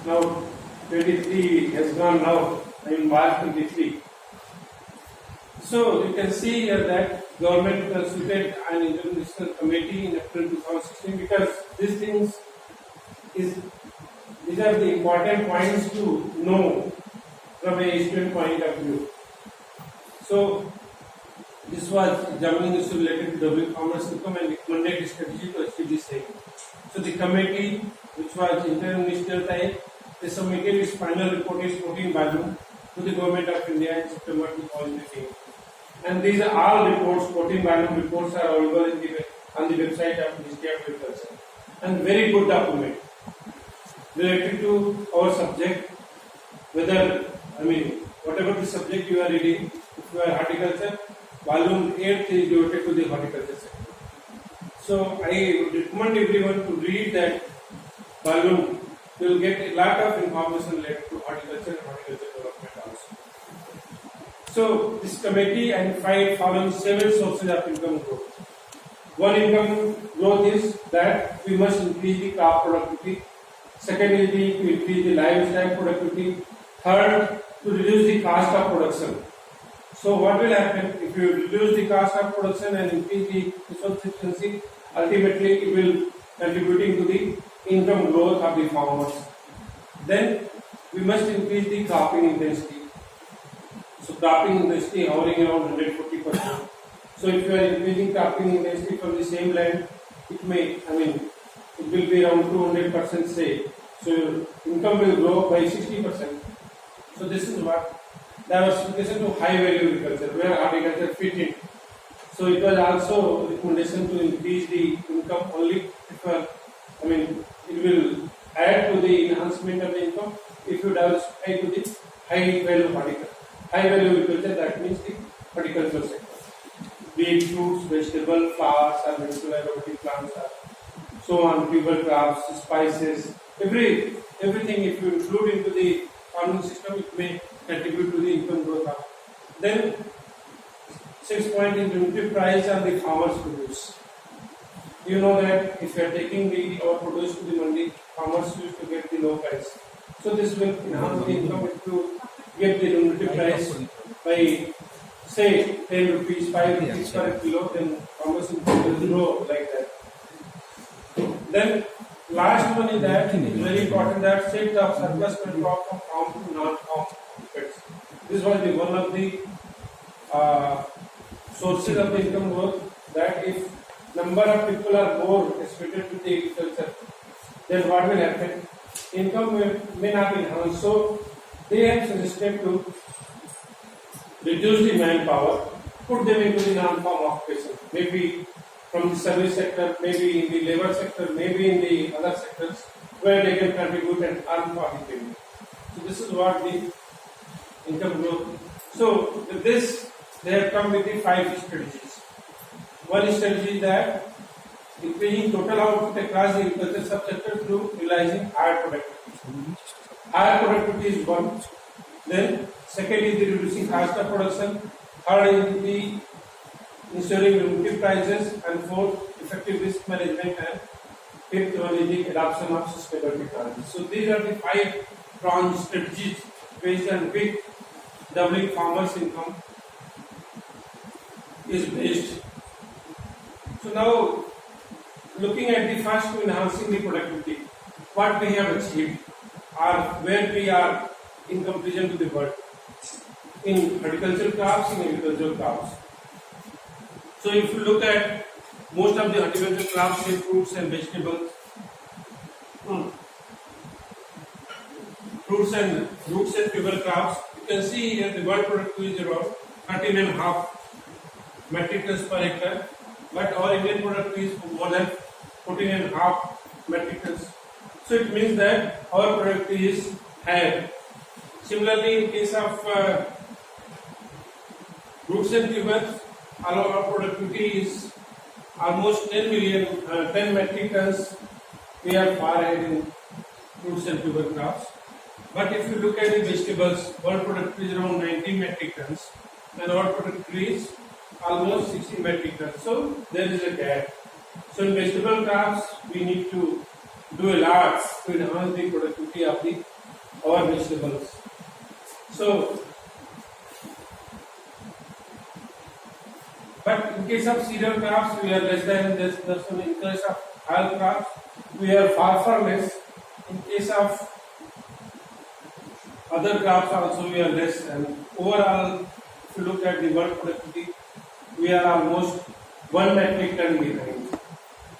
Now 23 has gone now, in March 23. So you can see here that government consulted an international committee in April 2016 because these are the important points to know from a student point of view. So this was examining issue related to doubling farmers' income and recommended strategy to achieve the same. So the committee, which was international type, they submitted its final report, its 14 volume, to the government of India in September 2018. And these are all reports, 14 volume reports are available on the website of Ministry of Agriculture. And very good document related to our subject, whatever the subject you are reading, if you are horticulture, volume 8 is devoted to the horticulture sector. So I would recommend everyone to read that volume. You will get a lot of information related to horticulture and horticulture development also. So this committee identified following 7 sources of income growth. One income growth is that we must increase the crop productivity. Second is to increase the livestock productivity. Third, to reduce the cost of production. So what will happen if you reduce the cost of production and increase the resource efficiency? Ultimately, it will contributing to the income growth of the farmers. Then we must increase the cropping intensity. So cropping intensity hovering around 140%. So if you are increasing cropping intensity from the same land, it will be around 200% say. So your income will grow by 60%. So this is what diversification to high value agriculture, where agriculture fit in. So it was also recommendation to increase the income only if it will add to the enhancement of the income if you diversify to the high value horticulture. High value agriculture, that means the horticultural sector. Be it fruits, vegetables, flowers, or medicinal aromatic plants, or so on, tuber crops, spices, everything if you include into the farming system, it may contribute to the income growth. Then 6 point is unit price and the farmers produce. You know that if you are taking our produce to the mandi, farmers used to get the low price. So this will enhance the income if you get the unit price by say 10 rupees, 5 rupees per kilo, then farmers will grow like that. Then last one is that very important that shift of surplus will drop from farm to non-farm effects. This was the one of the sources of the income growth, that if number of people are more associated with the agriculture, then what will happen? Income may not be enhanced. So they have suggested to reduce the manpower, put them into the non-farm occupation, maybe from the service sector, maybe in the labor sector, maybe in the other sectors where they can contribute and earn for the family. So this is what the income growth. So with this, they have come with the 5 strategies. One strategy is that increasing total output across the agriculture subsector through realizing higher productivity. Higher productivity is one. Then second is the reducing cost of production. Third is the ensuring relative prices, and fourth, effective risk management, and fifth one is the adoption of sustainable technology. So these are the 5 pronged strategies based on which doubling farmers' income is based. So now, looking at the first to enhancing the productivity, what we have achieved or where we are in comparison to the world in horticultural crops, in agricultural crops. So if you look at most of the horticultural crops, say fruits and vegetables, fruits and roots and tuber crops, you can see here the world productivity is around 13.5 metric tons per hectare, but our Indian productivity is more than 14.5 metric tons. So it means that our productivity is higher. Similarly, in case of roots and tubers, our productivity is almost 10 metric tons. We are far ahead in fruits and tuber crops. But if you look at the vegetables, world productivity is around 19 metric tons, and our productivity is almost 16 metric tons. So there is a gap. So in vegetable crops, we need to do a lot to enhance the productivity of the our vegetables. So, but in case of cereal crops, we are less than this person. In case of oil crops, we are far less. In case of other crops also we are less, and overall, if you look at the world productivity, we are almost 1 metric ton behind.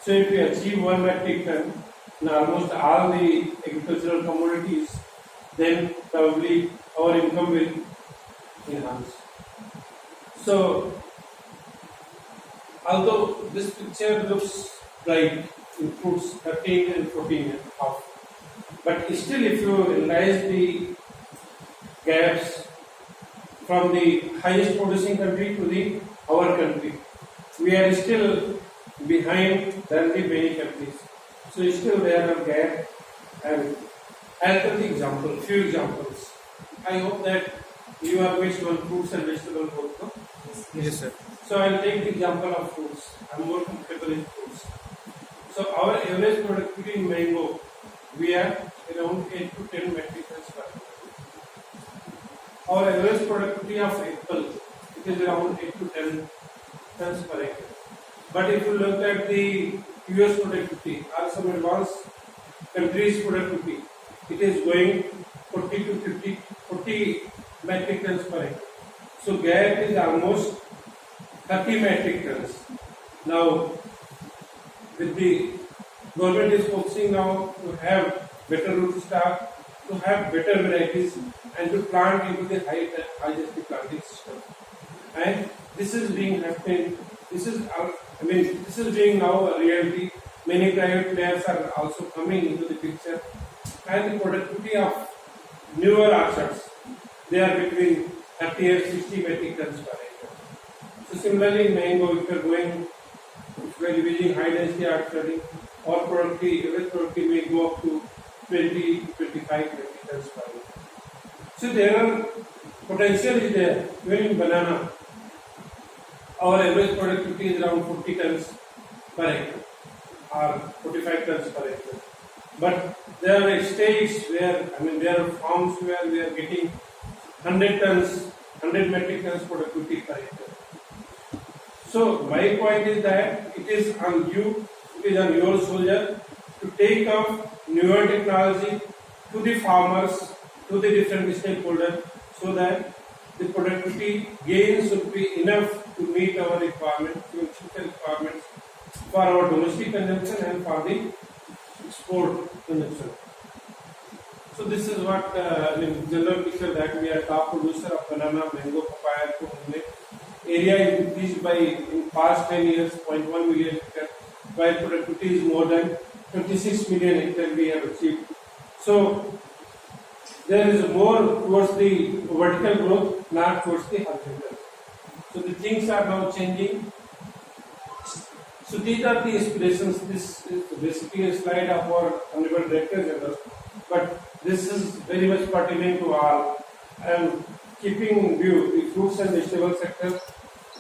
So if we achieve 1 metric ton in almost all the agricultural commodities, then probably our income will enhance. So although this picture looks bright in fruits 13 and 14 and half, but still if you analyze the gaps from the highest producing country to our country, we are still behind than the many countries. So still there are gap. And I'll tell the example, few examples. I hope that you are based on fruits and vegetables also. Yes, sir. So I'll take the example of fruits. I'm more comfortable in fruits. So our average productivity in mango, we are around 8 to 10 metric tons per acre. Our average productivity of apple, it is around 8 to 10 tons per acre. But if you look at the US productivity or some advanced countries' productivity, it is going 40 to 40 metric tons per acre. So gap is almost 30 metric tons. Now, with the government is focusing now to have better root stock, to have better varieties, and to plant into the high density planting system. And this is being happening. This is being now a reality. Many private players are also coming into the picture, and the productivity of newer orchards, they are between 30 and 60 metric tons per acre. So similarly, in mango, if we are using high density orcharding, our productivity may go up to 20 to 25 metric tons per acre. So there are potential is there. Even in banana, our average productivity is around 40 tons per acre or 45 tons per acre. But there are states where, there are farms where we are getting 100 metric tons productivity per acre. So my point is that it is on you, it is on your soldier to take up newer technology to the farmers, to the different stakeholders, so that the productivity gains should be enough to meet our requirements, future requirements for our domestic consumption and for the export consumption. So this is what general picture that we are top producer of banana, mango, papaya, coconut. Area is increased by in past 10 years 0.1 million hectare, while productivity is more than 26 million hectare we have achieved. So there is more towards the vertical growth, not towards the horizontal. So the things are now changing. So these are the aspirations. This is basically a slide of our Honorable Director General, but this is very much pertinent to all. I am keeping in view the fruits and vegetable sector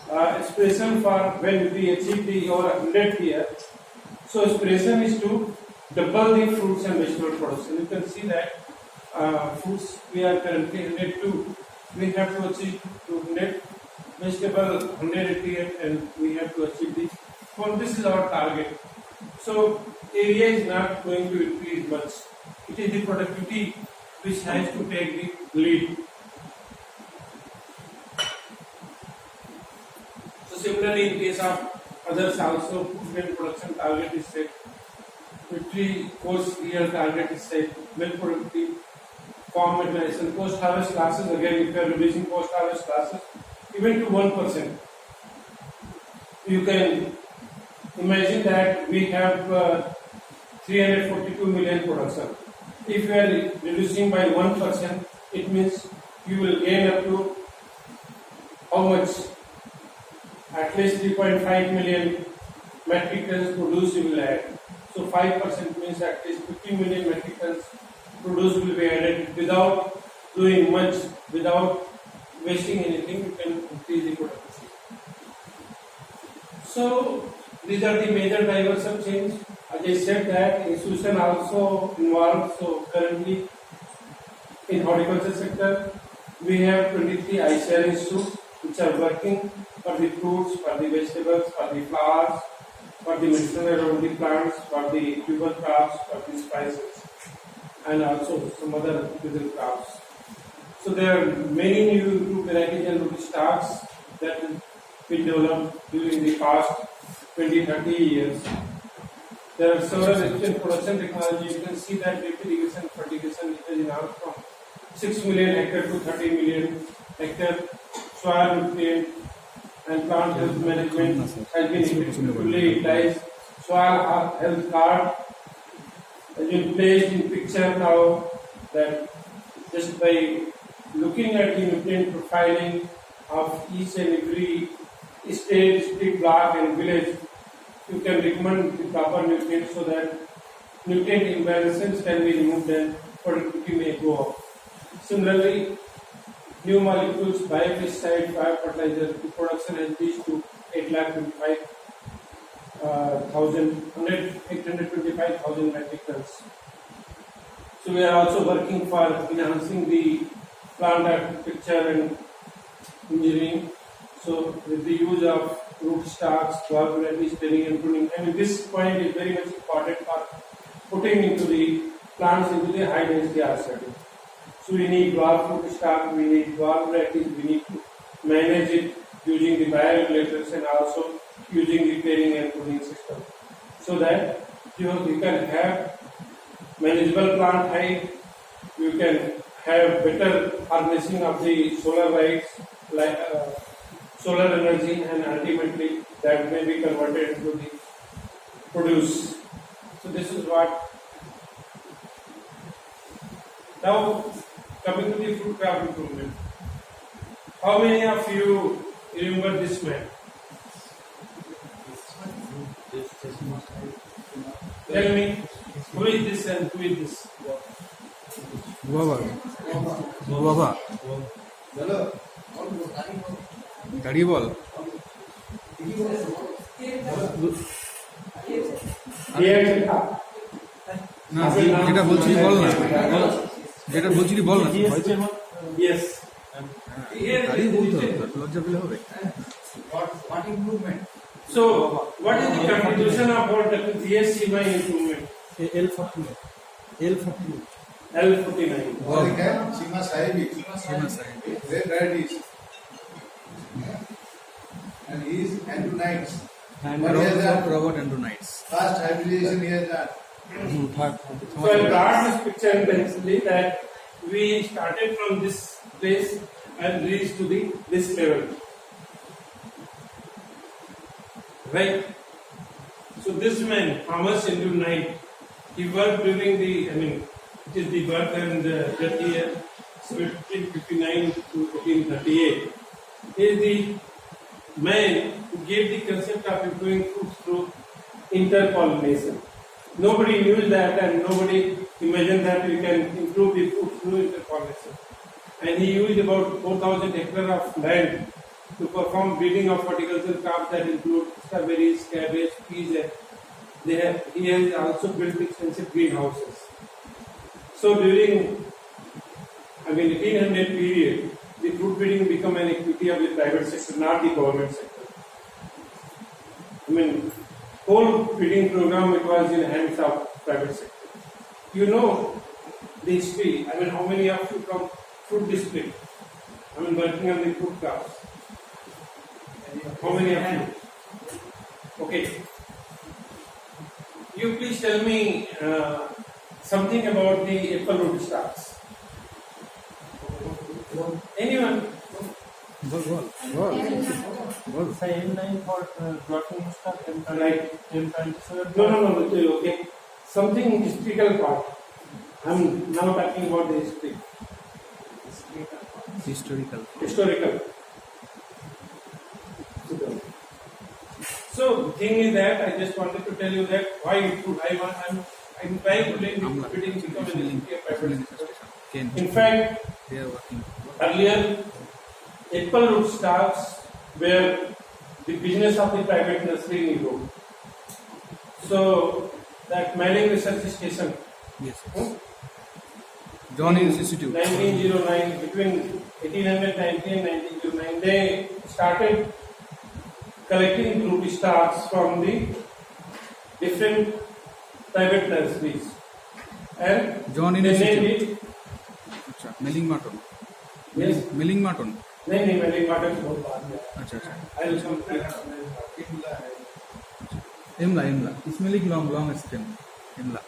aspiration for when we achieve our 100th year. So aspiration is to double the fruits and vegetable production. You can see that fruits we are currently 102. We have to achieve 200, vegetable 188, and we have to achieve this. So this is our target. So area is not going to increase much. It is the productivity which has to take the lead. So similarly, in case of others also, when production target is set, 50 course year target is set, milk productivity, farm mechanization, post harvest losses. Again, if you are reducing post harvest losses even to 1%, you can imagine that we have 342 million production. If you are reducing by 1%, it means you will gain up to how much? At least 3.5 million metric tons produce you will add. So 5% means at least 50 million metric tons produce will be added without doing much, without wasting anything. You can increase the productivity. So these are the major drivers of change. As I said that institution also involved. So currently in horticulture sector, we have 23 ICAR institutes which are working for the fruits, for the vegetables, for the flowers, for the medicinal around the plants, for the tuber crops, for the spices, and also some other little crops. So there are many new root varieties and root stocks that have been developed during the past 20-30 years. There are several efficient production technology. You can see that drip irrigation, fertigation is enhanced from 6 million hectare to 30 million hectare. Soil nutrient and plant health management has been effectively utilized. Soil health card has been placed in picture now, that just by looking at the nutrient profiling of each and every state, district, block and village, you can recommend the proper nutrients so that nutrient imbalances can be removed and productivity may go up. Similarly, new molecules, biopesticide, biofertilizer, the production has reached to 825,000 metric tons. So we are also working for enhancing the plant architecture and engineering. So with the use of root stocks, dwarf varieties, training and pruning. I mean, this point is very much important for putting into the plants into the high density R setting. So we need dwarf root stock, we need dwarf varieties, we need to manage it using the bioregulators and also using the training and pruning system, so that you can have manageable plant height, you can have better harnessing of the solar lights, like solar energy, and ultimately that may be converted into the produce. So this is what. Now coming to the fruit crop improvement. How many of you remember this man? Tell me, who is this and who is this? Baba. গাড়ি বল না, যেটা বলছিলি বল না, যেটা বলছিলি বল না। Yes. গাড়ি বলতে হবে, লজ্জা পেলে হবে। What improvement? So, what is the contribution of our GSC by improvement? L49. L49. Sima Sahibi. Red varieties. And he is Andronites. Robert Andronites. Fast hybridization he has done. So I brought this picture intentionally that we started from this place and reached to this level. Right? So this man, Thomas Andronite, he worked during the, it is the birth and the death year, 1859 to 1838. He is the man who gave the concept of improving fruits through interpollination. Nobody knew that and nobody imagined that we can improve the fruits through interpollination. And he used about 4,000 hectares of land to perform breeding of horticultural crops that include strawberries, cabbage, peas, and he has also built extensive greenhouses. So during 1800 period, the fruit breeding became an activity of the private sector, not the government sector. Whole breeding program, it was in the hands of private sector. You know the history. How many of you from fruit district? Working on the fruit crops. How many of you? Okay. You please tell me something about the apple root stocks. Anyone? Same line for blocking stock and Right. No. Okay. Something historical part. I'm now talking about the history. Historical. So the thing is that I just wanted to tell you that why I'm trying to let the breeding become an activity of private sector. In fact, earlier apple root stocks were the business of the private nursery in Europe. So that Manning Research Station, John Institute. 1909, between 1890 and 1909, they started collecting root stocks from the different private nurseries, and John they named Institute. it. अच्छा milling Marton. Yes. Milling Marton. नहीं मेरी model बहुत बाद में अच्छा अच्छा. I will come to that. इमला इसमें लिख लॉन्ग स्टेम इमला.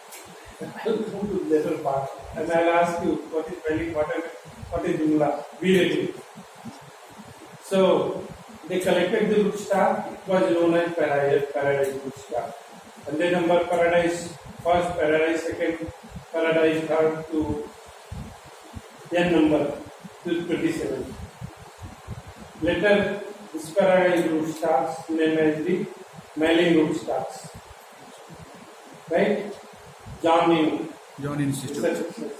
Later part, and I'll ask you what is Melling Martin, what is Jumla, related. So they collected the rootstock. It was known as paradise rootstock, and they number paradise first, paradise second, paradise third to n number to 27. Later, this paradise rootstocks named as the Melling rootstocks, right? John Institute. Institute.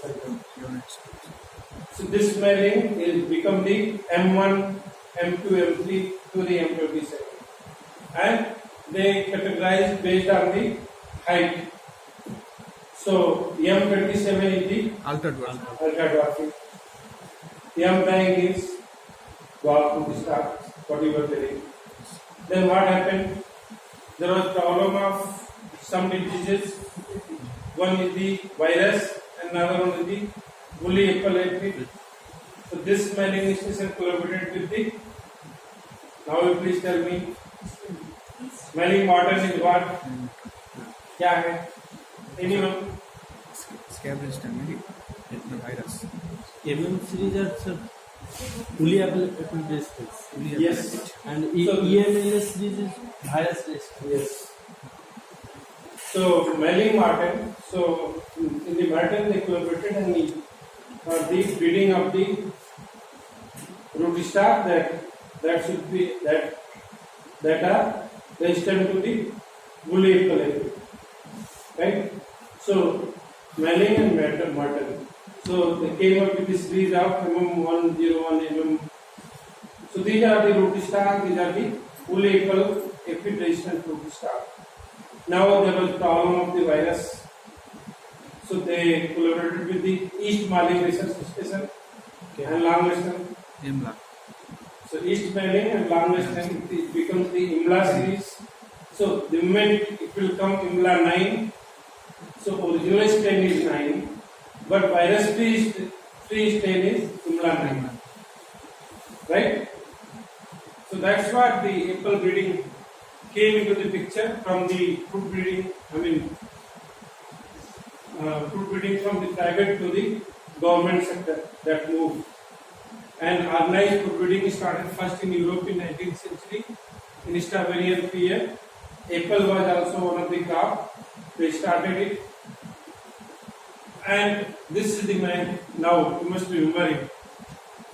So this smelling is become the M1, M2, M3 to the M27, and they categorize based on the height. So M27 is the Ultra dwarf. dwarfing. M9 is dwarf to the start. What you were telling. Then what happened? There was problem of some diseases. One is the virus, and another one is the woolly apple aphid. So this smelling is collaborated with the. Now you please tell me, smelling water is what? क्या है? Anyone? Scabies maybe the virus. MM series are sir, woolly apple based. Yes. And So- EMLS series is virus based. Yes. So Melling Martin, so in the Martin they collaborated and the breeding of the rootstock that should be that are resistant to the woolly apple aphid, right? So Melling and Martin, so they came up with this series of MM101 MM. So these are the rootstock, these are the woolly apple aphid resistant rootstock. Now there was problem of the virus, so they collaborated with the East Mali Research Station and Langleston. Imla. So East Mali and Langleston, it becomes the IMLA series. So the moment it will come IMLA 9, so original strain is 9, but virus free strain is IMLA 9, right? So that's what the apple breeding came into the picture from the fruit breeding. Fruit breeding from the private to the government sector that moved. And organized fruit breeding started first in Europe in 19th century in Strawberrian period. Apple was also one of the crop. They started it. And this is the man, now you must remember him,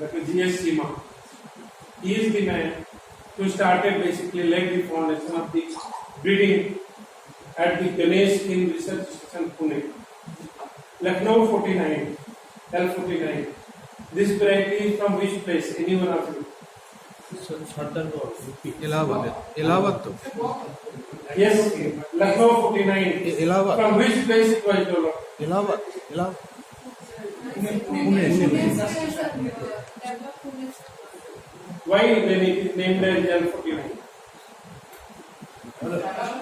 Dr. G.S. Seema. He is the man who started basically led the foundation of the breeding at the Ganesh King Research Station, Pune. Lucknow 49, L49. This variety is from which place? Anyone of you? Allahabad to. Yes, Lucknow 49. Allahabad. From which place it was developed? Allahabad. Why then it is named as L49?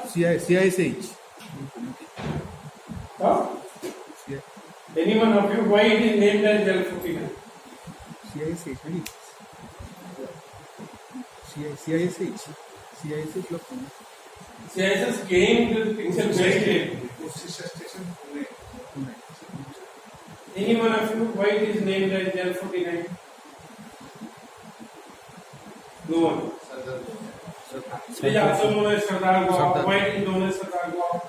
CISH. Huh? Anyone of you, why it is named as L49? CISH. CISS came to the picture very clearly. Station Pune. Anyone of you, why it is named as L49? No one. It is also known as Sardar Gaur. Why it is known as Sardar Gaur?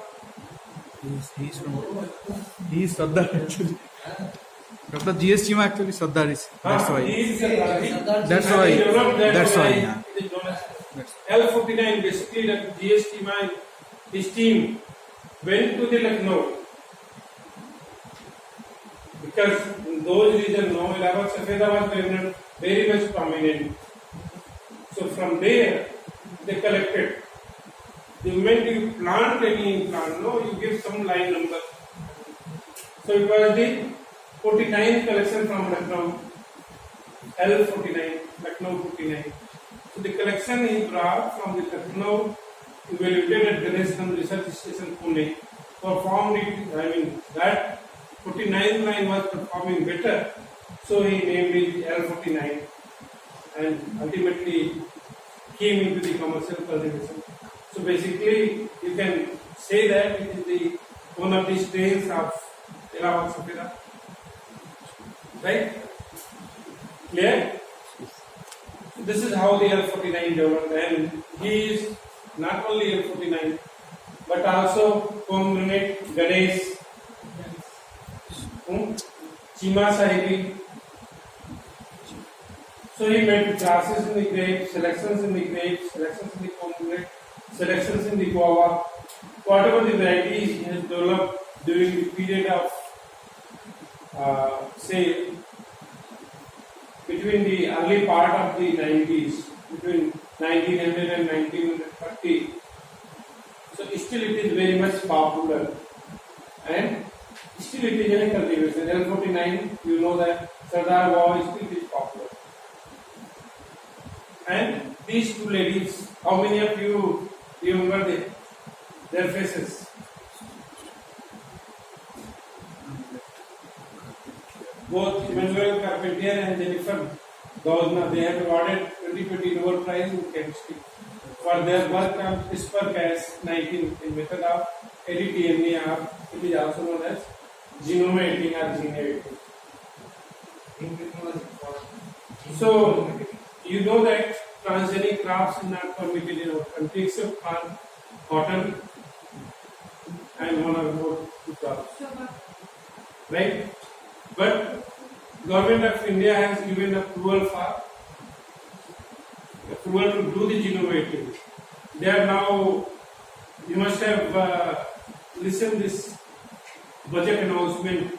He is Sardar actually. Dr. G.S. Chima actually Sardar is. That's why. He is Sardar. That's And why. he developed that That's why. variety. Yeah. It is known as L49. Basically, Dr. G.S. Chima and his team went to the Lucknow because in those regions, no, Allahabad Safeda was very much prominent. So from there, they collected. The moment you plant any plant, no, you give some line number. So it was the 49 collection from Lucknow, L49, Lucknow 49. So the collection is brought from the Lucknow evaluated at Ganesh Research Station Pune. Performed it, that 49 line was performing better, so he named it L49 and ultimately came into the commercial cultivation. So basically, you can say that it is the one of the strains of Allahabad Safeda. Right? Clear? So this is how the L49 developed, and he is not only L49 but also congregate Ganesh, Chima Sahibi. So he made classes in the grape, selections in the grape, selections in the congregate, selections in the guava. Whatever the varieties he has developed during the period of say between the early part of the 90s, between 1900 and 1930. So still it is very much popular and still it is in cultivation. L49, you know that Sardar Wow still is popular. And these two ladies, how many of you remember their faces? Both Emmanuel Carpentier and Jennifer Gaudna, they have awarded 2020 Nobel Prize in Chemistry for their work on CRISPR-Cas19 in method of ADG, it is also known as genome editing or gene editing. So, you know that transgenic crops are not permitted in our country except for cotton and one or more two crops. Right? But Government of India has given approval to do the genome editing. They are now, you must have listened this budget announcement.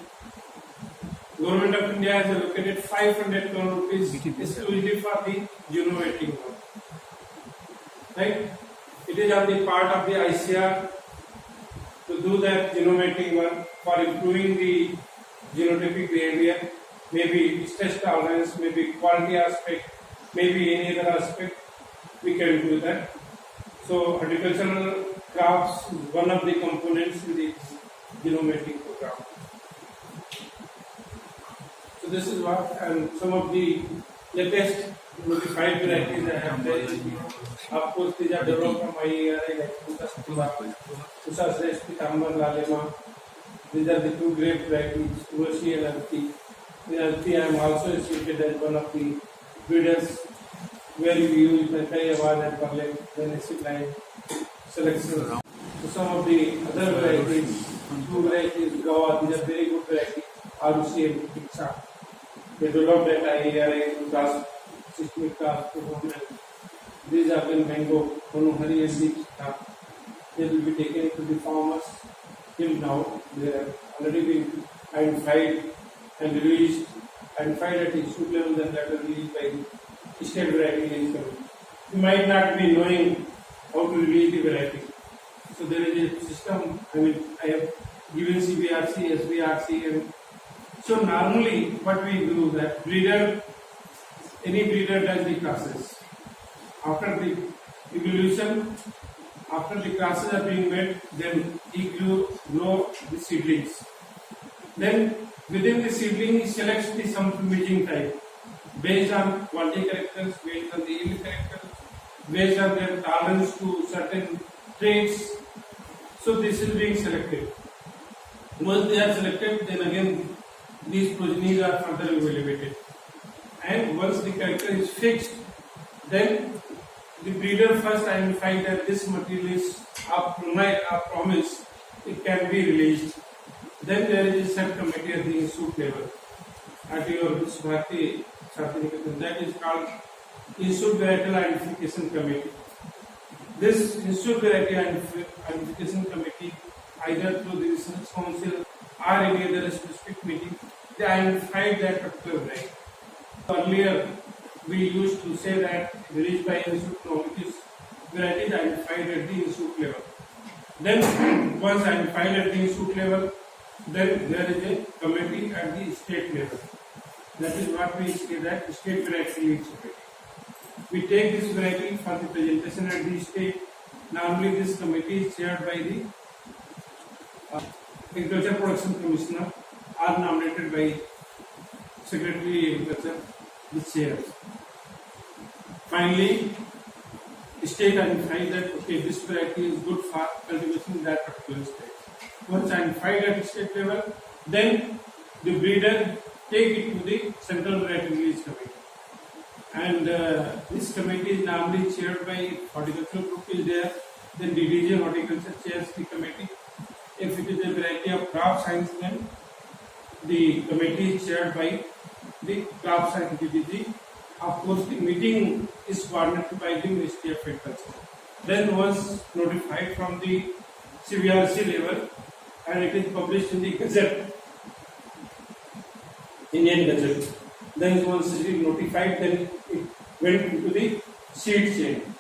Government of India has allocated 500 crore rupees exclusively for the genome editing work. Right? It is on the part of the ICAR to do that genome editing work for improving the genotypic behavior, maybe stress tolerance, maybe quality aspect, maybe any other aspect, we can do that. So horticultural crops is one of the components in the genome editing program. So this is what, and some of the latest modified varieties I have there. Of course, these are developed from IARI like Usa Sreshti, Tambar, Lalema. These are the two grape varieties, Urvashi and Arti. In Arti, I am also associated as one of the breeders where we use Patel and Patel, then acid line selection. So some of the other varieties, two varieties, Gawa, these are very good varieties, Arusi and Pizza. They developed at IARI, class, systemic class, these have been mango, Monohari and Pizza. They will be taken to the farmers. Till now, they have already been identified and released, identified at institute level and that are released by the state variety release committee. You might not be knowing how to release the variety. So there is a system, I have given CBRC, SBRC, and so normally what we do that any breeder does the classes. After the evolution, after the classes are being made, then he grow the seedlings. Then within the seedling, he selects the some imaging type based on quality characters, based on the yield characters, based on their tolerance to certain traits. So this is being selected. Once they are selected, then again these progenies are further evaluated. And once the character is fixed, then the breeder first identifies that this material is a promise, it can be released. Then there is a subcommittee at the institute level at your Bharati Sarthinikatan. That is called Institute Varietal Identification Committee. This Institute Variety Identification Committee, either through the Research Council or any other specific meeting, they identified that particular variety. Earlier, we used to say that released by institute, no, it is varieties identified at the institute level. Then, once identified at the institute level, Then there is a committee at the state level. That is what we say that state variety leads committee. We take this variety for the presentation at the state. Normally this committee is chaired by the Agriculture Production Commissioner or nominated by Secretary Agriculture, the chair. Finally, state identifies that okay, this variety is good for cultivation in that particular state. Once identified at state level, then the breeder take it to the Central Variety Release Committee. And this committee is normally chaired by horticultural group is there. Then ADG Horticulture chairs the committee. If it is a variety of crop science, then the committee is chaired by the crop science DDG. Of course, the meeting is coordinated by the Ministry of Agriculture. Then once notified from the CVRC level, and it is published in the Gazette, Indian Gazette. Then once it is notified, then it went into the seed chain.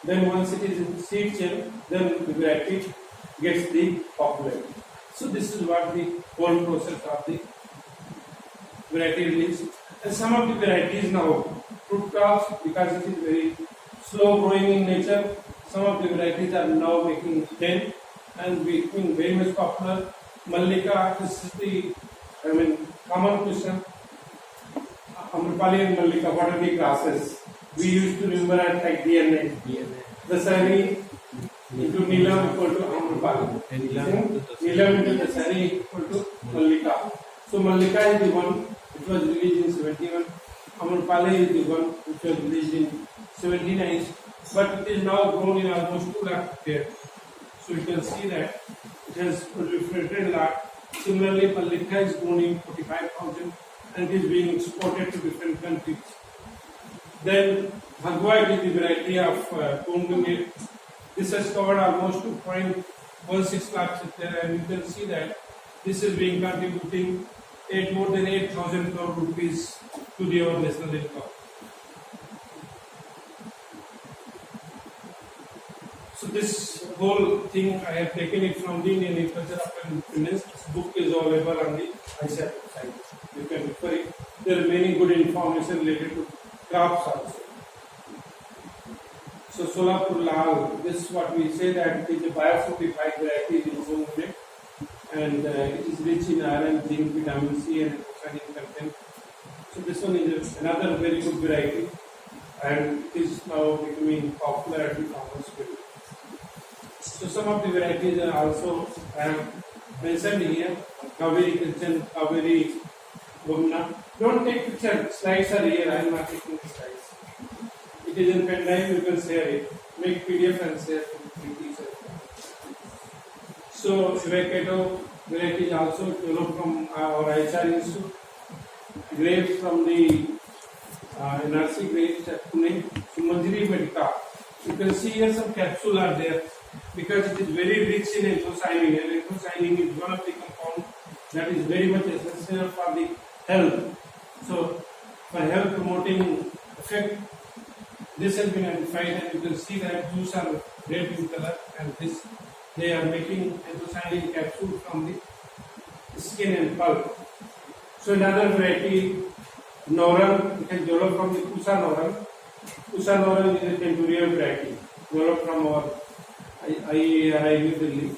Then once it is in the seed chain, then the variety gets the popularity. So this is what the whole process of the variety release. And some of the varieties now, fruit crops, because it is very slow growing in nature, some of the varieties are now making 10 and becoming very much popular. Mallika, this is the common question. Amrapali and Mallika, what are the classes? We used to remember at like DNA. Dasari into Neelam equal to Amrapali. Neelam into Dasari equal to Mallika. So Mallika is the one which was released in 71. Amrapali is the one which was released in 79. But it is now grown in almost 2 lakh hectares. So you can see that it has proliferated a lot. Similarly, Mallika is grown in 45,000 and it is being exported to different countries. Then Bhagwa is the variety of Kongumir. This has covered almost 2.16 lakhs hectares, and you can see that this is being contributing more than 8,000 crore rupees to the our national income. So this whole thing I have taken it from the Indian Agriculture After Independence. This book is available on the ICAR site. You can refer it. There are many good information related to crops also. So Solapur Lal, this is what we say that it is a biofortified variety in zone unit, and it is rich in iron, zinc, vitamin C and antioxidant content. So this one is another very good variety, and it is now becoming popular at the farmers' field. So some of the varieties are also I have mentioned here. Kaveri Kanchan, Kaveri Bhumna. Don't take picture. Slides are here. I am not taking the slides. It is in pen drive. You can share it. Make PDF and share to the teacher. So avocado variety is also developed from our ICAR Institute. Grapes from the NRC grapes at Pune. So Manjari Medica. You can see here some capsules are there, because it is very rich in anthocyanin, and anthocyanin is one of the compounds that is very much essential for the health. So, for health promoting effect, this has been identified, and you can see that juice are red in color, and this they are making anthocyanin capsule from the skin and pulp. So, another variety, Norang, it is developed from the Pusa Norang. Pusa Norang is a temporary variety developed from our IARI New Delhi.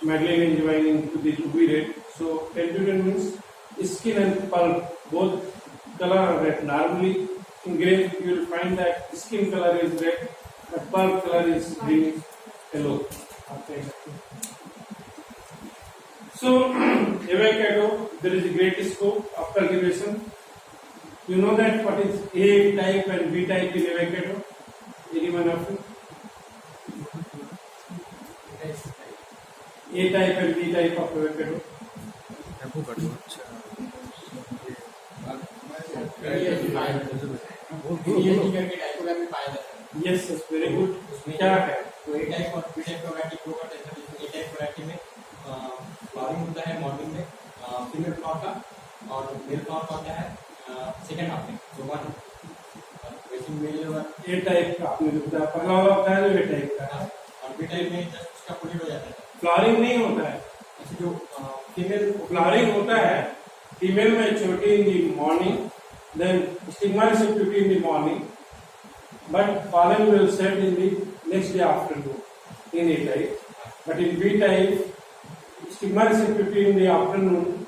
Madeleine enjoying to be red. So temperature means skin and pulp, both color are red. Normally in grape you will find that skin color is red, but pulp color is green, yellow. Okay. So avocado, there is a great scope of cultivation. You know that what is A type and B type in avocado? Anyone of you? A type and B type of avocado. Yes, yes, very good. क्या है? तो ए type और B type का variety grow करते हैं। ए type variety में flowering होता है मॉर्निंग में फीमेल फ्लावर का, और मेल फ्लावर का होता है सेकंड हाफ में। तो वन वैसे मेल और ए टाइप का आपने बताया, पहला वाला होता है जो ए टाइप का, और बी टाइप में जस्ट उसका फुल हो जाता है, फ्लावरिंग नहीं होता है। जो फीमेल Flowering होता है female maturity in the morning, then stigma receptivity in the morning, but pollen will set in the next day afternoon in A type. But in B type, stigma receptivity in the afternoon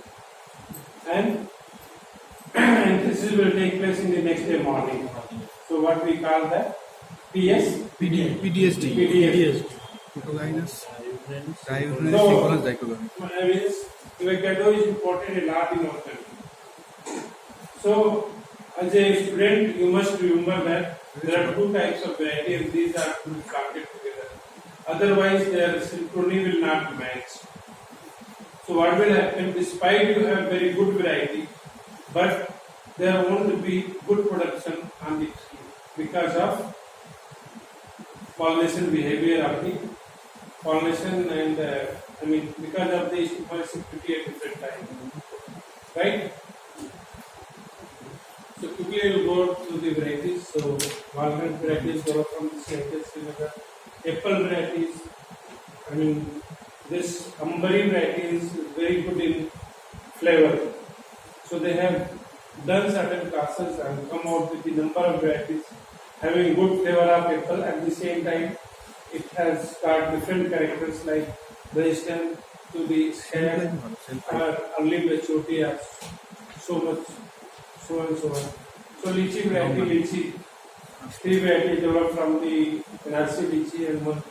and anthesis will take place in the next day morning. So what we call that PS PDSD. PDS. Dichogamous. So, Synchronous dichogamy. avocado is imported a lot in our country. So, as a student, you must remember that there are two types of variety and these are to be planted together. Otherwise, their synchrony will not match. So, what will happen? Despite you have very good variety, but there won't be good production on the tree because of pollination behavior of the pollination and because of the security at different time, right? So quickly we'll go through the varieties. So walnut varieties go from the Srinagar. Apple varieties, this Ambari variety is very good in flavor. So they have done certain classes and come out with the number of varieties having good flavor of apple. At the same time, it has got different characters like resistant to the shade or early maturity or so much, so and so on. So lychee variety, lychee, three varieties developed from the Nasi lychee and one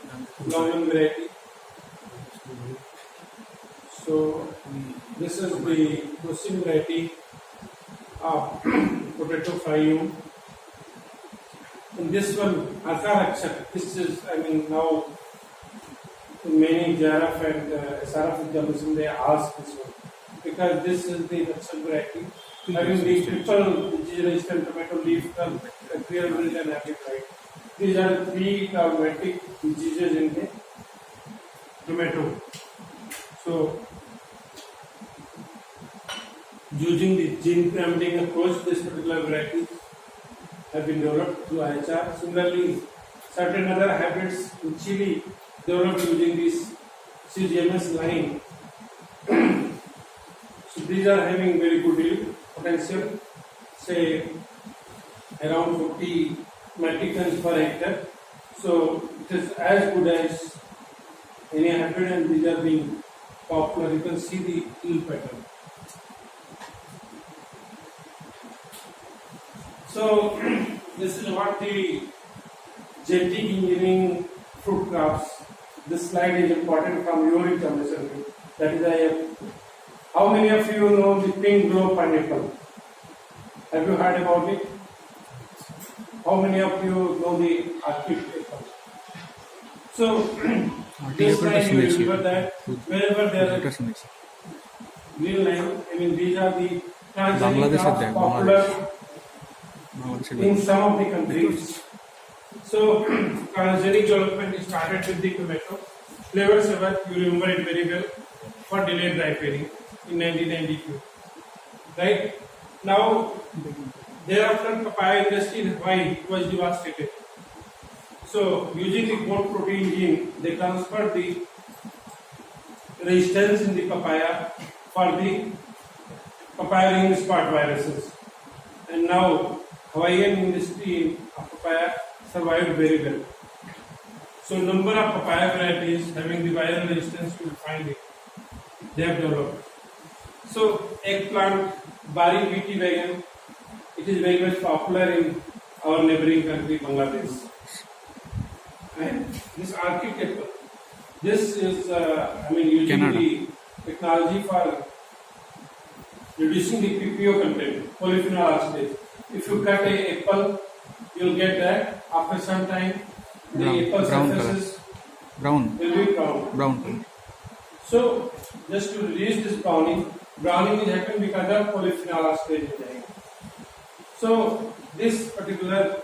Longman variety. So this is the Muslim variety of potato fryum. And this one, ACAR, this is, now many JRF and SRF examination they ask this one because this is the Rakshak variety having the triple disease-resistant tomato leaf curl, clear wilt and aphid blight. These are three traumatic diseases in the tomato. So, using the gene pyramiding approach, this particular variety have been developed through ICAR. Similarly, certain other hybrids in chili developed using this CGMS line. So these are having very good yield potential, say around 50 metric tons per hectare. So it is as good as any hybrid and these are being popular. You can see the yield pattern. So this is what the genetic engineering fruit crops. This slide is important from your examination. That is how many of you know the pink glow pineapple? Have you heard about it? How many of you know the orchid apple? So this slide you remember that wherever there is green line, these are the transgenic crops popular in some of the countries. So, transgenic development started with the tomato. Flavor saver, you remember it very well, for delayed ripening in 1992. Right? Now, thereafter, papaya industry in Hawaii was devastated. So, using the goat protein gene, they transferred the resistance in the papaya for the papaya ring spot viruses. And now, Hawaiian industry of papaya survived very well. So number of papaya varieties having the viral resistance, you will find it. They have developed. So eggplant, bari BT wagon, it is very much popular in our neighboring country, Bangladesh. And this orchid apple, this is using Canada. the technology for reducing the PPO content, polyphenol oxidase. If you cut a apple, you will get that after some time the apple surfaces Brown. will be brown. Brown. So just to reduce this browning is happening because of polyphenol oxidase. So this particular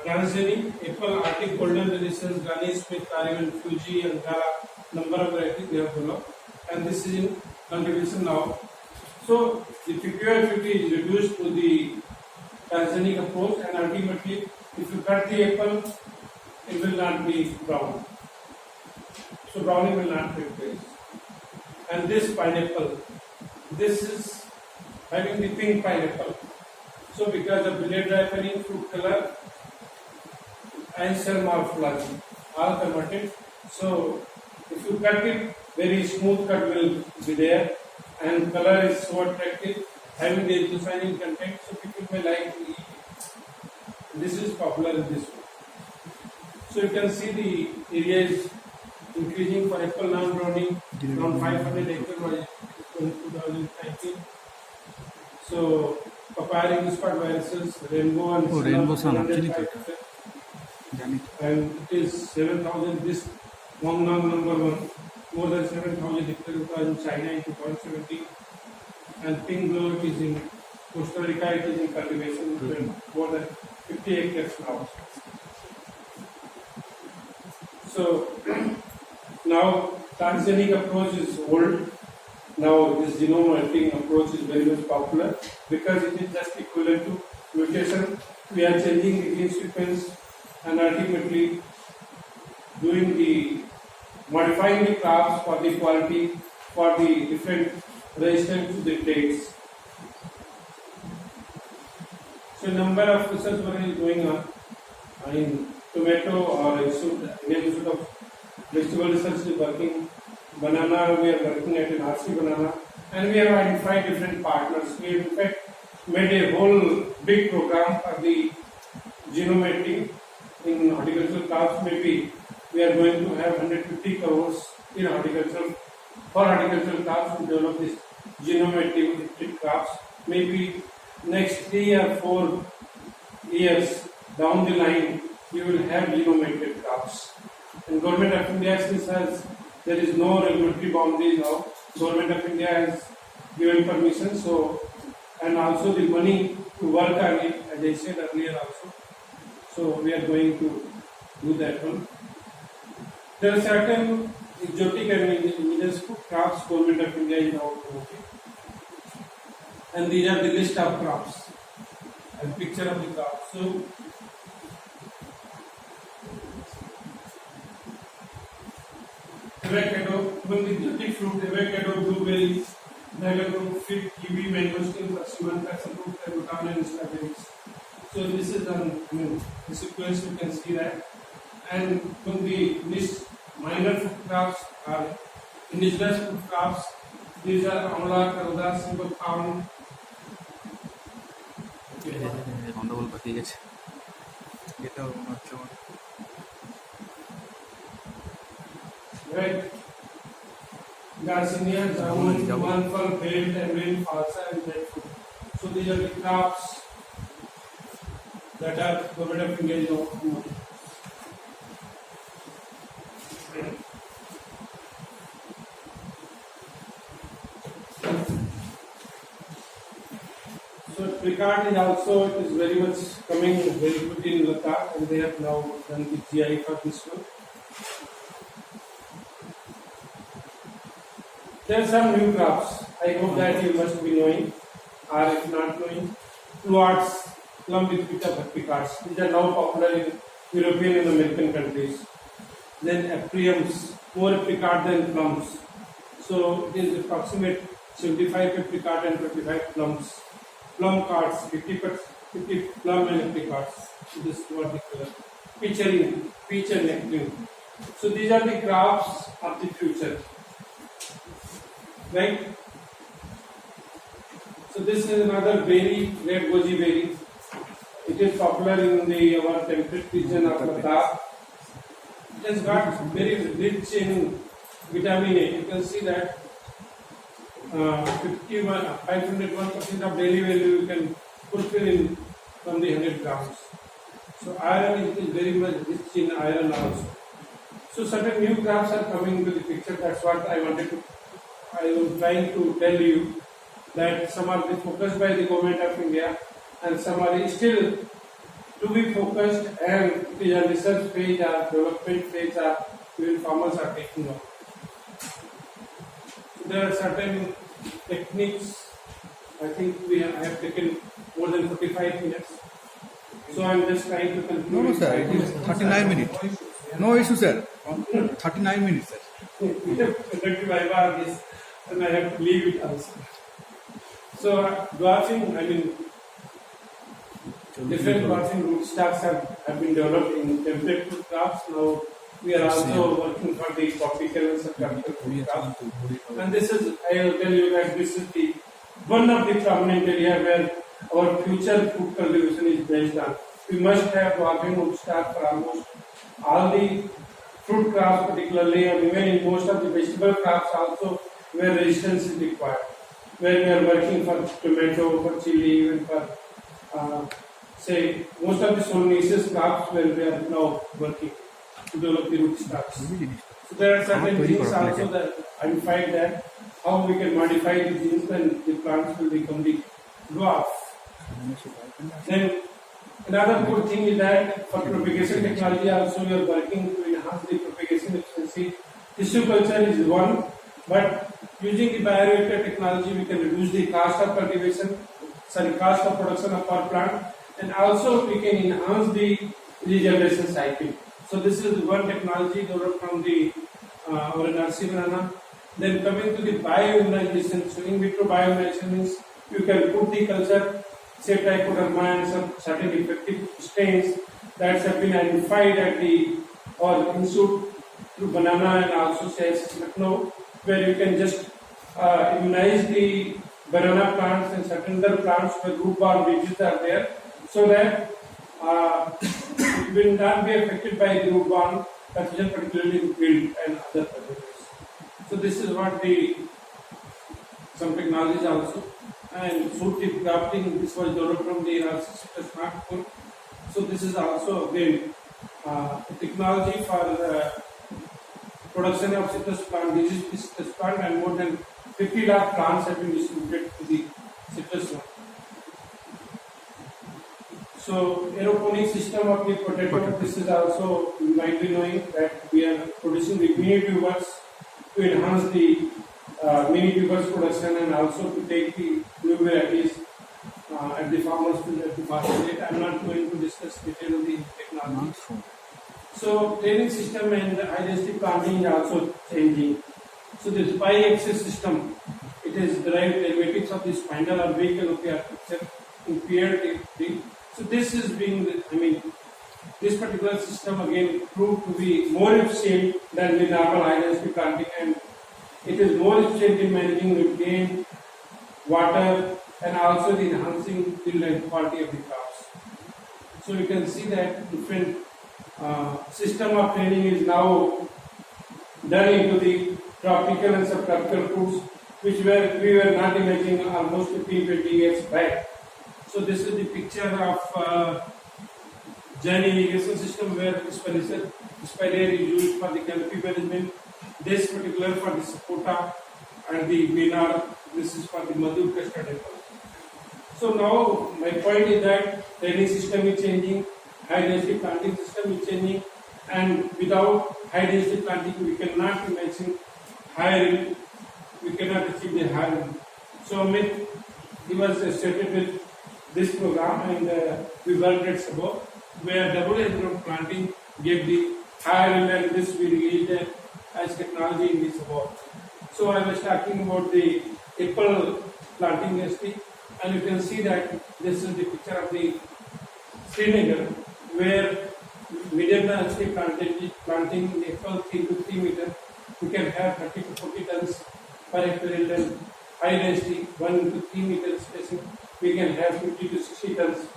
transgenic apple, Arctic golden resistance, Granny Smith, Caribbean, Fuji, Ankara, number of varieties they have developed, and this is in cultivation now. So the PPO activity is reduced to the transgenic approach, and ultimately, if you cut the apple, it will not be brown. So browning will not take place. And this pineapple, this is having the pink pineapple. So because of delayed ripening, fruit color and cell morphology all converted. So if you cut it, very smooth cut will be there, and color is so attractive, having the anthocyanin content, so people may like to eat it. This is popular in this one. So you can see the area is increasing for apple non-browning from 500 acres by 2019. So papaya ring spot viruses, rainbow and rainbow sun sun, actually, and it is 7,000. This Wang number one, more than 7,000 hectares in China in 2017, and pink glow it is in Costa Rica. It is in cultivation more than 50 acres now. So now transgenic approach is old. Now this genome editing approach is very much popular because it is just equivalent to mutation. We are changing the gene sequence and ultimately doing the modifying the crops for the quality, for the different resistance to the traits. So number of research work is going on in tomato or Indian Institute of Vegetable Research is working. Banana, we are working at an RC banana, and we have identified different partners. We have in fact made a whole big program for the genome editing in horticultural crops. Maybe we are going to have 150 crores in horticultural for horticultural crops to develop this genome editing crops. Maybe next 3 or 4 years down the line, we will have genome edited crops. And Government of India, since there is no regulatory boundary now, Government of India has given permission. So, and also the money to work on it, as I said earlier also. So we are going to do that one. There are certain exotic and indigenous crops Government of India is now promoting. And these are the list of crops and picture of the crops. So avocado, even the exotic fruit, avocado, blueberry, dragon fruit, fig, kiwi, mangosteen, persimmon, passion fruit, rambutan, and strawberries. So this is the sequence. You can see that. And when the list minor food crops are indigenous food crops, these are amla, karuda, simple palm. গন্ডগোল পাকিয়ে গেছে এটাও মনে হচ্ছে Right. Garcinia, jamun, manfal, belt, tamarind, falsa, and jackfruit. So these are the crops that are Government of India is now promoting. So Picard is also, it is very much coming very good in Ladakh, and they have now done the GI for this one. There are some new crops. I hope that you must be knowing, or if not knowing, pluots, plum with bit of Picards. These are now popular in European and American countries. Then apriums, more Picard than plums. So it is approximate 75 apricot and 25 plums. Plum cards, 50 plum and apricots. So this is what the color. Peach and nectarine. So these are the crops of the future. Right? So this is another berry, red goji berry. It is popular in our temperate region of Patel. It has got very rich in vitamin A. You can see that 501% of daily value you can fulfill in from the 100 grams. So iron is very much rich in iron also. So certain new crops are coming into the picture. That's what I was trying to tell you, that some are focused by the Government of India and some are still to be focused, and it is a research phase or development phase or even farmers are taking on. So there are certain techniques. I think I have taken more than 45 minutes. So I am just trying to conclude. No, sir, it is 39 minutes. No issue, sir. 39 minutes, sir. Conductive IBAR is and I have to leave it also. So dwarfing, I mean, different dwarfing rootstocks have been developed in temperate food crops. Now we are also working for the tropical and subtropical food crops. And this is, I will tell you that this is the one of the prominent area where our future food cultivation is based on. We must have dwarfing rootstock for almost all the fruit crops particularly, and even in most of the vegetable crops also where resistance is required. Where we are working for tomato, for chili, even for say most of the solanaceous crops where we are now working to develop the rootstocks. So there are certain genes also that identify that how we can modify the genes and the plants will become the dwarf. Then another good thing is that for propagation technology also we are working to enhance the propagation efficiency. Tissue culture is one, but using the bioreactor technology we can reduce the cost of cultivation, cost of production of our plant, and also we can enhance the regeneration cycle. So this is one technology developed from the our nursery banana. Then coming to the bioimmunization, so in vitro bioimmunization means you can put the culture, say trichoderma and some certain effective strains that have been identified at the or institute through banana and also says Lucknow, where you can just immunize the banana plants and certain other plants where root-borne diseases are there, so that it will not be affected by the root-borne pathogen, particularly the wilt and other pathogens. So this is what the some technologies also, and fruit tip grafting, this was developed from the smartphone. So this is also again a technology for production of citrus plant, disease citrus plant, and more than 50 lakh plants have been distributed to the citrus one. So aeroponic system of the potato, this is also, you might be knowing that we are producing the mini tubers to enhance the mini tubers production and also to take the new varieties at the farmers field at the faster rate. I am not going to discuss detail of the technology. So training system and high density planting is also changing. So this bi-axis system, it is derived derivatives of the spindle or vehicle of the architecture in paired tree. So this is being, this particular system again proved to be more efficient than the normal high density planting, and it is more efficient in managing nutrient, water, and also the enhancing yield and quality of the crops. So you can see that different system of training is now done into the tropical and subtropical fruits, which we were not imagining almost 15-20 years back. So this is the picture of Jain irrigation system where spiraler is used for the canopy management. This particular for the sapota and the benar. This is for the madhu custard apple. So now my point is that training system is changing, high density planting system is changing, and without high density planting we cannot imagine higher yield, we cannot achieve the higher yield. So Amit, he was started with this program and we worked at Sabor, where double endrow planting gave the higher yield, and this we released as technology in the Sabor. So I was talking about the apple planting industry, and you can see that this is the picture of the Srinagar, where medium density planting apple 3 to 3 meters, we can have 30 to 40 tons per hectare yield, and high density 1 to 3 meters spacing, we can have 50 to 60 tons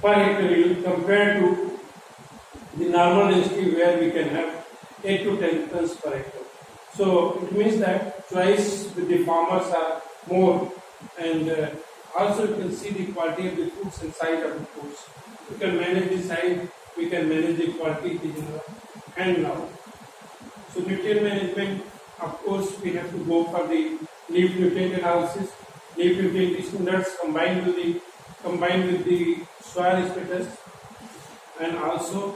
per hectare yield compared to the normal density where we can have 8 to 10 tons per hectare. So it means that choice with the farmers are more, and also you can see the quality of the fruits and size of the fruits. We can manage the size, we can manage the quality in our hand now. So nutrient management, of course, we have to go for the leaf nutrient analysis, leaf nutrient standards combined with the soil status, and also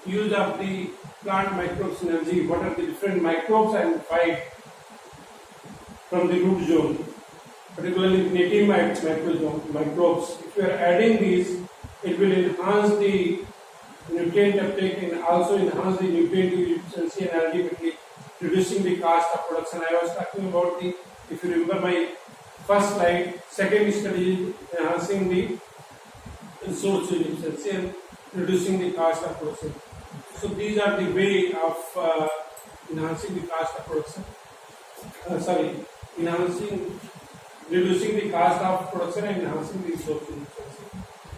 use of the plant microbe synergy. What are the different microbes identified from the root zone, particularly native microbes. If you are adding these, it will enhance the nutrient uptake and also enhance the nutrient efficiency and ultimately reducing the cost of production. I was talking about the, if you remember my first slide, second study is enhancing the resource efficiency and reducing the cost of production. So these are the way of enhancing the cost of production. Reducing the cost of production and enhancing the resource efficiency.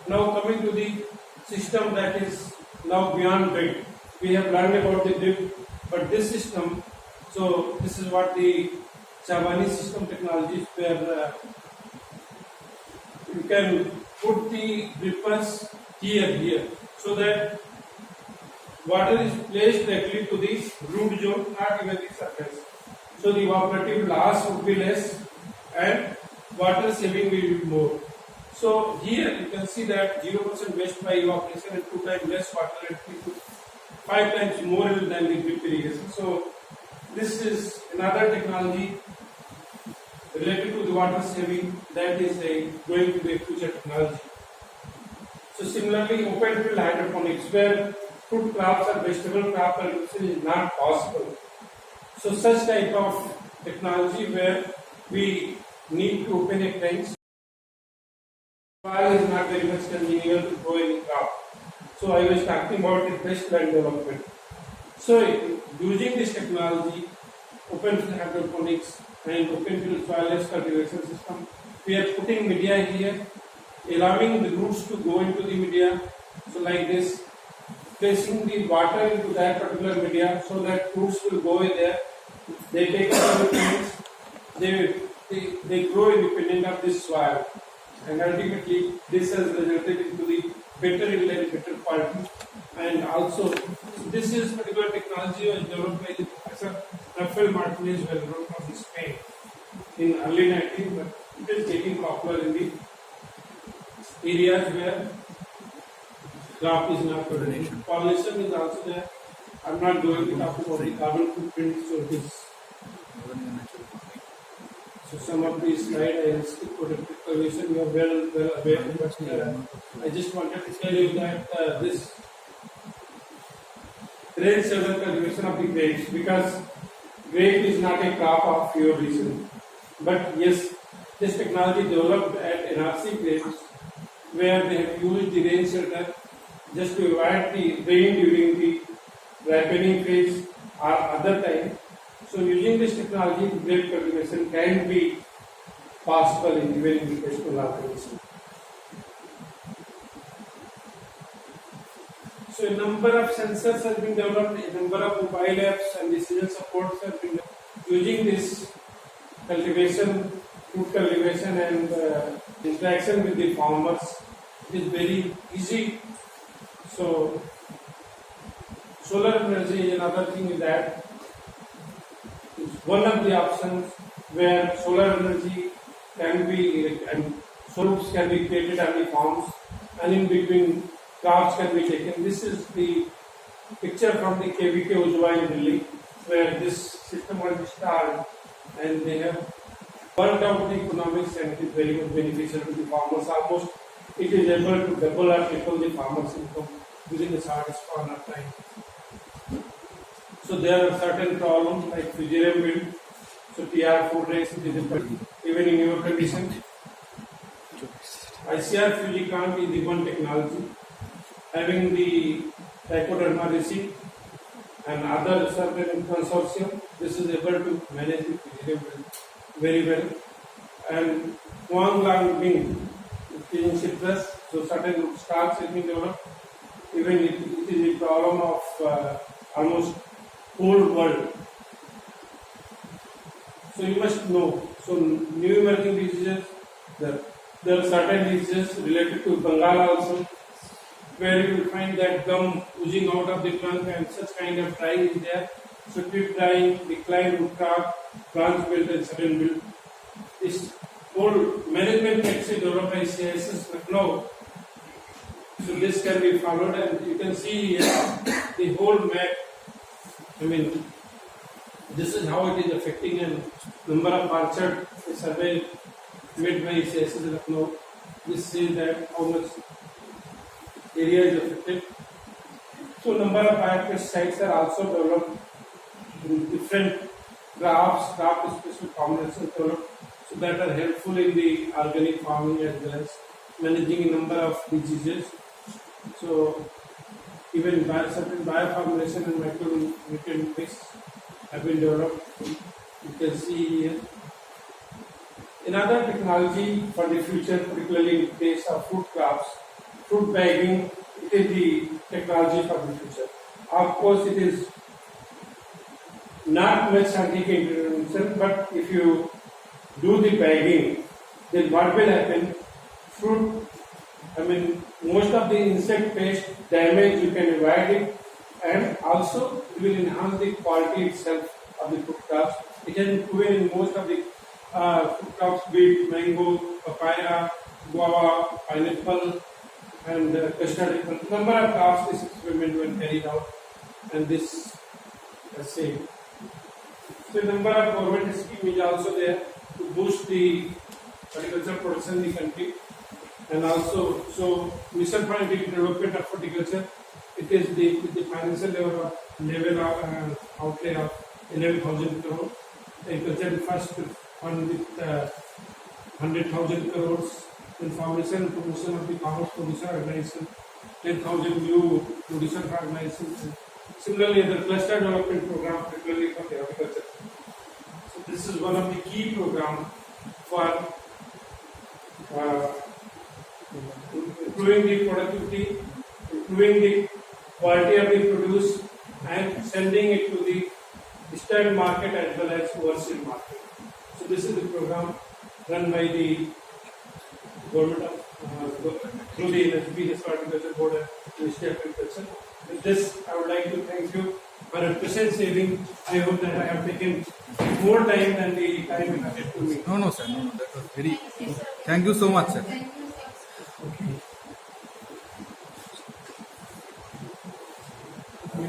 Now coming to the system that is now beyond Grape. We have learned about the Grape, but this system, so this is what the Javanese system technologies, where you can put the drippers here, so that water is placed directly to the root zone, not even the surface. So the evaporative loss would be less and water saving will be more. So here you can see that 0% waste by evaporation and 2 times less water and 5 times more than the drip irrigation. So this is another technology related to the water saving that is going to be a future technology. So similarly, open field hydroponics, where fruit crops or vegetable crop cultivation is not possible. So such type of technology where we need to open a trench. Soil is not very much congenial to grow any crop. So I was talking about the best land development. So using this technology, open field hydroponics and open field soilless cultivation system, we are putting media here, allowing the roots to go into the media. So like this, placing the water into that particular media so that roots will go in there. They take up the plants, they grow independent of this soil, and ultimately this has resulted into the better yield and better quality. And also, this is particular technology was developed by the Professor Rafael Martinez Valero from Spain in early 19, but it is getting popular in the areas where crop is not produced. Pollination is also there. I'm not going to talk about the carbon footprint, so it is. So some of these slides I will skip productive cultivation. You are well aware, but I just wanted to tell you that this range several cultivation of the grapes, because grape is not a crop of pure reason. But yes, this technology developed at NRC grapes, where they have used the rain shelter just to avoid the rain during the ripening phase or other time. So using this technology, grape cultivation can be possible in even in the vegetable organization. So a number of sensors have been developed, a number of mobile apps and decision supports have been developed. Using this cultivation, food cultivation and interaction with the farmers, it is very easy. So solar energy is another thing is that is one of the options where solar energy can be and source can be created on the farms, and in between crops can be taken. This is the picture from the KVK Ujwa in Delhi, where this system was installed, and they have worked out the economics, and it is very much beneficial to the farmers. Almost it is able to double or triple the farmers' income within a short span of time. So there are certain problems like fusarium wilt, so TR food race is even in your condition. ICAR Fusicant is the one technology having the trichoderma resin and other certain consortium. This is able to manage the fusarium wilt very well. And Huang Lang Bing in citrus, so certain stocks have been developed. Even it is a problem of almost whole world. So you must know. So new emerging diseases, there are certain diseases related to Bengal also, where you will find that gum oozing out of the trunk and such kind of drying is there. So twig drying, decline root crop, branch wilt and sudden wilt. This whole management practice developed by CISS Lucknow. So this can be followed, and you can see the whole map. I mean, this is how it is affecting, and number of orchard survey made by CISS Lucknow. This says that how much area is affected. So number of biopesticides are also developed different craft specific combinations developed so that are helpful in the organic farming as well as managing a number of diseases. So even certain bioformulation and micronutrient mix have been developed. You can see here. Another technology for the future, particularly in case of fruit crops, fruit bagging, it is the technology for the future. Of course, it is not much scientific intervention, but if you do the bagging, then what will happen? Most of the insect pest damage you can avoid it, and also it will enhance the quality itself of the fruit crops. It has been proven in most of the fruit crops, be it mango, papaya, guava, pineapple, and custard apple. Number of crops this experiment was carried out, and this, let's say, so number of government scheme is also there to boost the horticulture production in the country, and also so mission for development of horticulture. It is the financial level of outlay of 11,000 crore. Agriculture first fund with 100,000 crores. Information and promotion of the farmers producer organization, 10,000 new producer organizations. Similarly, the cluster development program, particularly for the horticulture. So this is one of the key programs for improving the productivity, improving the quality of the produce, and sending it to the distant market as well as overseas market. So this is the program run by the government of, through the NSB, Horticulture Board and Ministry of Agriculture. With this, I would like to thank you for your patient saving. I hope that I have taken more time than the time allotted to me. No, sir. No. That was very. Thank you so much, sir.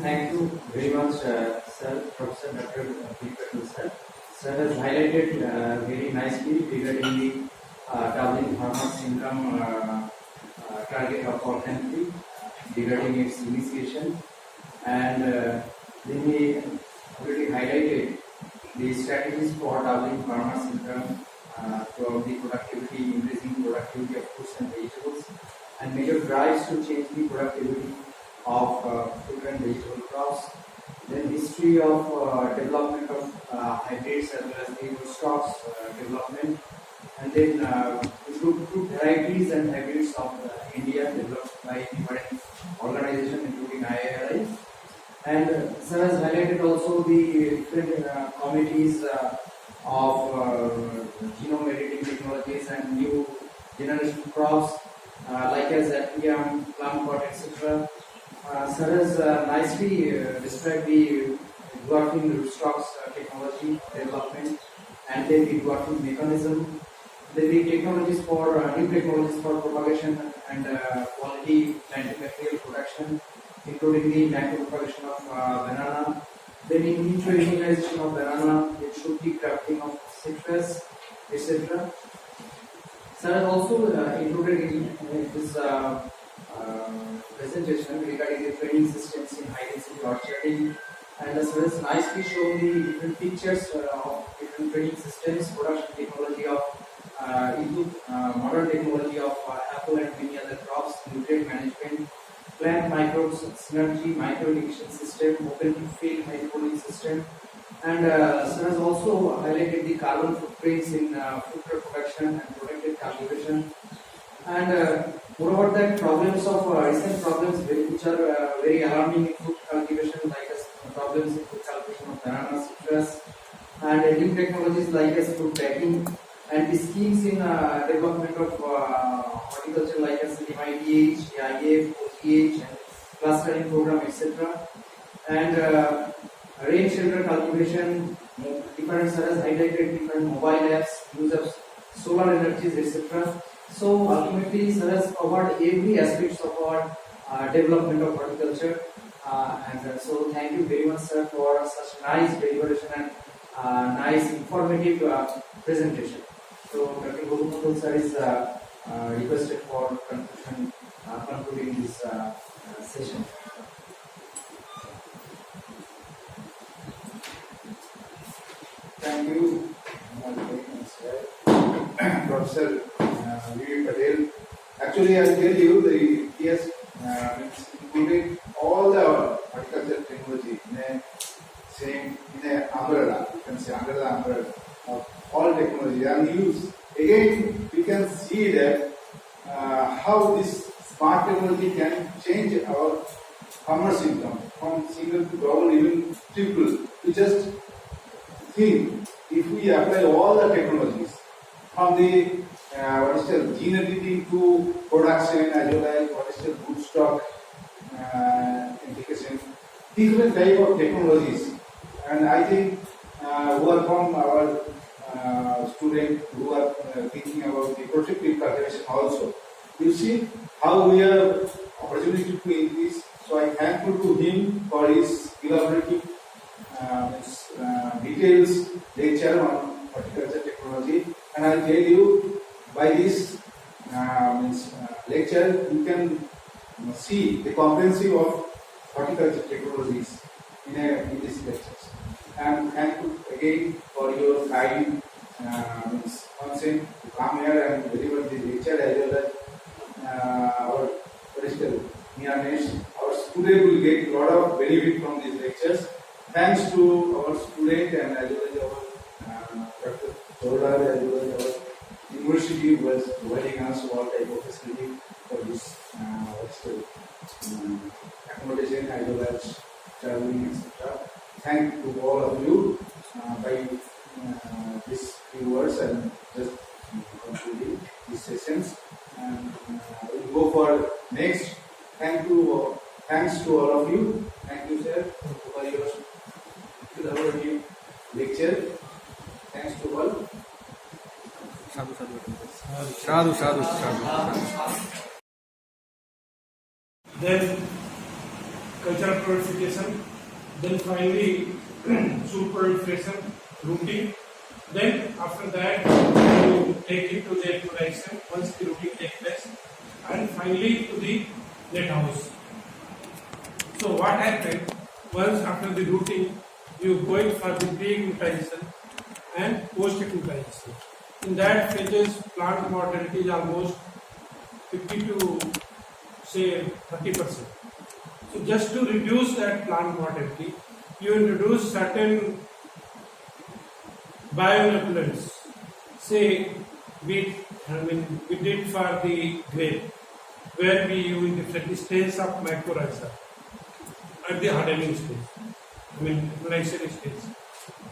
Thank you very much, sir, Professor Dr. Patel, sir. Sir has highlighted very nicely regarding the doubling farmers' income target of our country, regarding its initiation, and then he already highlighted the strategies for doubling farmers' income throughout the productivity, increasing productivity of fruits and vegetables, and major drives to change the productivity of fruit and vegetable crops. Then history of development of hybrids as well as the stocks development, and then fruit varieties and hybrids of India developed by different organizations including IIRI. And sir has highlighted also the different committees of genome editing technologies and new generation crops like as yam, plum pot, etc. Sir has nicely described the dwarfing rootstocks technology development, and then the dwarfing mechanism, then the technologies for new technologies for propagation and quality plant material production, including the macro propagation of banana, then in vitro immunization of banana, it should be crafting of citrus, etc. Sir has also included in this presentation regarding the training systems in high density orcharding, and as well as nicely shown the different features of different training systems, production technology of modern technology of apple and many other crops, nutrient management, plant microbes, synergy, micro irrigation system, open field hydroponic system, and sir has also highlighted the carbon footprints in fruit production and protected cultivation. And moreover, that problems of recent problems which are very alarming in food cultivation, like as problems in food cultivation of banana, citrus, and new technologies like as fruit packing, and the schemes in development of horticulture like as MIDH, IF, OGH, and clustering program, etc. And rain shelter cultivation, different sir has highlighted different mobile apps, use of solar energies, etc. So ultimately, sir has covered every aspect of our development of horticulture, and so thank you very much, sir, for such nice deliberation and nice informative presentation. So Dr. Patel sir is requested for concluding this session. Thank you, Professor Patel. Actually, I'll tell you, he has included all the horticulture technology in a umbrella. You can say under the umbrella of all technology and use. Again, we can see that how this smart technology can change our commerce income from single to double, even triple. We just think if we apply all the technologies from the gene editing to production as well as food stock indication, different type of technologies, and I think who are from our students who are thinking about the protective cultivation also. You see how we have opportunity to increase. So I thankful to him for his elaborative details lecture on horticulture technology, and I tell you by this lecture you can see the comprehensive of horticulture technologies in these lectures. And thankful again for your kind consent to come here and deliver the lecture as well as our nearness. Our student will get a lot of benefit from these lectures. Thanks to our student and as well as our Dr. Solar as well as our university was providing us all type of facility for this accommodation as well as traveling, etc. Thank to all of you by these few words and just concluding these sessions. And we'll go for next. Thanks to all of you. Thank you, sir, for your elaborative lecture. Thanks to all. Sadhu. Then cultural purification, then finally soil purification, rooting. Then after that you take it to the production once the rooting takes place, and finally to the net house. So what happened once after the rooting, you going for the pre-utilization and post-utilization. In that phases, plant mortality is almost 50 to say 30%. So just to reduce that plant mortality, you introduce certain bioinoculants. Say we did for the grape, where we use different stages of mycorrhiza at the hardening stage, fertilization stage.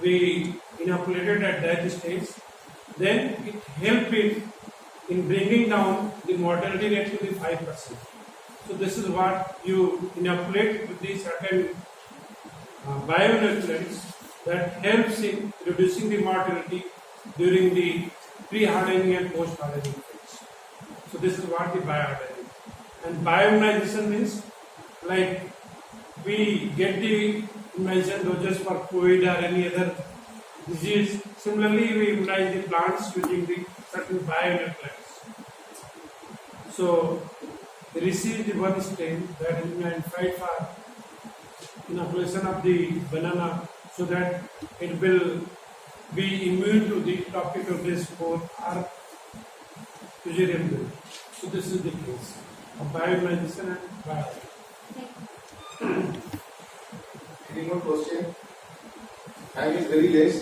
We inoculated at that stage, then it helped in bringing down the mortality rate to the 5%. So this is what you inoculate with the certain bioinoculants that helps in reducing the mortality during the pre-hardening and post-hardening phase. So this is what the biohardening. And bioimmunization means like we get the immunization doses for COVID or any other disease. Similarly, we immunize the plants using the certain bioinoculants. So we received the one strain that is identified for inoculation of the banana so that it will be immune to the tropical base spore or fusarium bill. So this is the case of bioimmunization and biohardening. Any more question? Time is very less.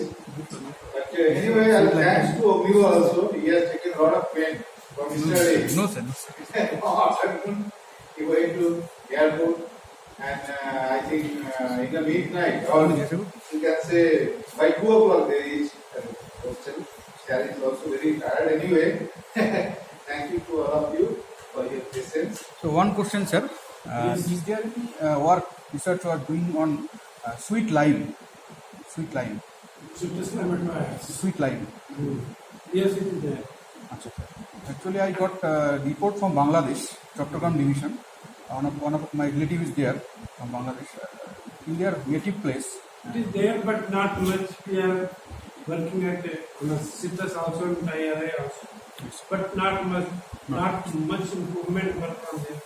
But anyway, I'll thanks to Omio also. He has taken a lot of pain from yesterday. No, sir. Afternoon, he went to airport, and I think in the midnight, or you can say by 2 o'clock they reached hostel. Shari is also very tired anyway. Thank you to all of you for your patience. So one question, sir. Is there any work research you are doing on sweet lime? Sweet lime. Sweet lime. Yes, it is there. Actually, I got a report from Bangladesh, Chattogram division. One of my relatives is there from Bangladesh. In their native place. It is there, but not much. We are working at citrus also and IRA also. Yes. But not much improvement work on there.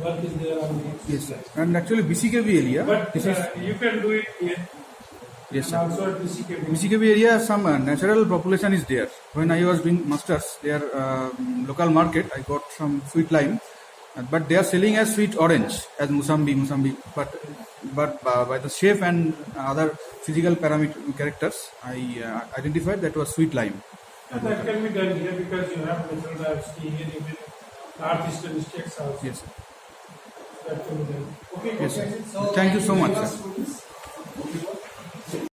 Work is there on the Yes, sir. And actually BCKV area. But you can do it here. Yes, and sir. also at BCKB. BCKB area, some natural population is there. When I was doing masters, their local market, I got some sweet lime, but they are selling as sweet orange, as Musambi. But by the shape and other physical parameter characters, I identified that was sweet lime. And that can be done here because you have natural diversity here, even northeastern states also. Yes, sir. That can be done. Okay, Yes, okay. sir. Thank you so much, sir. Okay.